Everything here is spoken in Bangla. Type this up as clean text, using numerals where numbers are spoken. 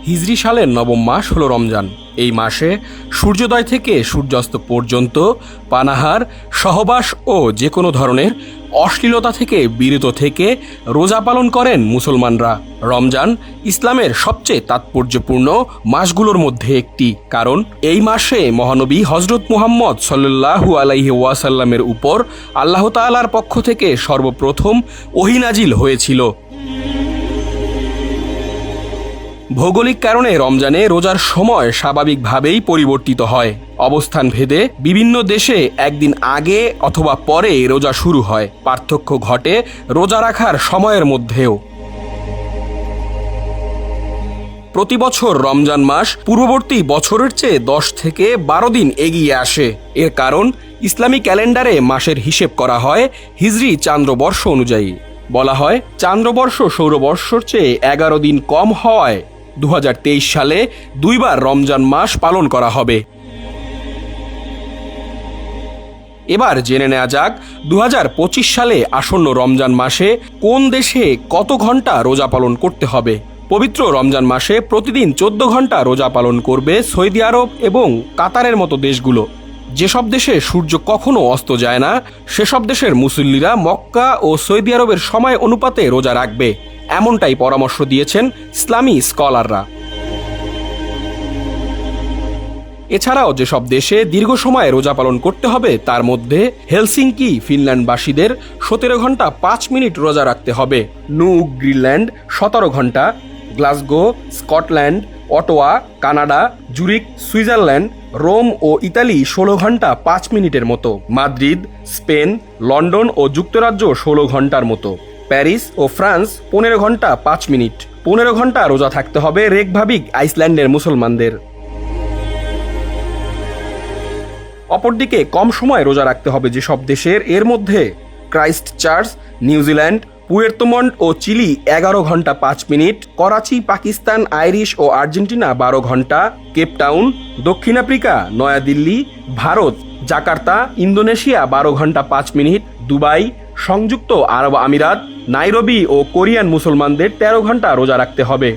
হিজরি সালের নবম মাস হলো রমজান। এই মাসে সূর্যোদয় থেকে সূর্যাস্ত পর্যন্ত পানাহার, সহবাস ও যে কোনো ধরনের অশ্লীলতা থেকে বিরত থেকে রোজা পালন করেন মুসলমানরা। রমজান ইসলামের সবচেয়ে তাৎপর্যপূর্ণ মাসগুলোর মধ্যে একটি, কারণ এই মাসে মহানবী হজরত মুহাম্মদ সাল্লাল্লাহু আলাইহি ওয়াসাল্লামের উপর আল্লাহ তাআলার পক্ষ থেকে সর্বপ্রথম ওহী নাজিল হয়েছিল। ভৌগোলিক কারণে রমজানে রোজার সময় স্বাভাবিকভাবেই পরিবর্তিত হয়। অবস্থান ভেদে বিভিন্ন দেশে একদিন আগে অথবা পরে রোজা শুরু হয়। পার্থক্য ঘটে রোজা রাখার সময়ের মধ্যেও। প্রতি বছর রমজান মাস পূর্ববর্তী বছরের চেয়ে 10 থেকে 12 দিন এগিয়ে আসে। এর কারণ ইসলামী ক্যালেন্ডারে মাসের হিসেব করা হয় হিজরি চান্দ্রবর্ষ অনুযায়ী। বলা হয় চান্দ্রবর্ষ সৌরবর্ষর চেয়ে 11 দিন কম হওয়ায় 2023 সালে 2 বার রমজান মাস পালন করা হবে। এবার জেনে নেওয়া যাক 2025 সালে আসন্ন রমজান মাসে কোন দেশে কত ঘন্টা রোজা পালন করতে হবে। পবিত্র রমজান মাসে প্রতিদিন 14 ঘন্টা রোজা পালন করবে সৌদি আরব এবং কাতারের মতো দেশগুলো। যেসব দেশে সূর্য কখনো অস্ত যায় না সেসব দেশের মুসল্লিরা মক্কা ও সৌদি আরবের সময় অনুপাতে রোজা রাখবে, এমনটাই পরামর্শ দিয়েছেন ইসলামী স্কলাররা। এছাড়াও যেসব দেশে দীর্ঘ সময় রোজা পালন করতে হবে তার মধ্যে হেলসিঙ্কি ফিনল্যান্ডবাসীদের 17 ঘন্টা 5 মিনিট রোজা রাখতে হবে, নুক গ্রিনল্যান্ড 17 ঘন্টা, Glasgow Scotland, Ottawa Canada, Zurich Switzerland, Rome ও ইতালি 16 ঘন্টা 5 মিনিটের মতো, মাদ্রিদ স্পেন, লন্ডন ও যুক্তরাজ্য 16 ঘন্টার মতো, প্যারিস ও ফ্রান্স 15 ঘন্টা 5 মিনিট। 15 ঘন্টা রোজা থাকতে হবে রেকভাবিক আইসল্যান্ডের মুসলমানদের। অপরদিকে কম সময় রোজা রাখতে হবে যেসব দেশের, এর মধ্যে Christchurch New Zealand, Puerto Montt ও চিলি 11 ঘন্টা 5 মিনিট, করাচি পাকিস্তান, আইরিশ ও আর্জেন্টিনা 12 ঘন্টা, কেপটাউন দক্ষিণ Africa, Naya Dilli Bharat, Jakarta Indonesia 12 ঘন্টা 5 মিনিট, দুবাই সংযুক্ত আরব আমিরাত, নাইরোবি ও কোরিয়ান মুসলমানদের 13 ঘন্টা রোজা রাখতে হবে।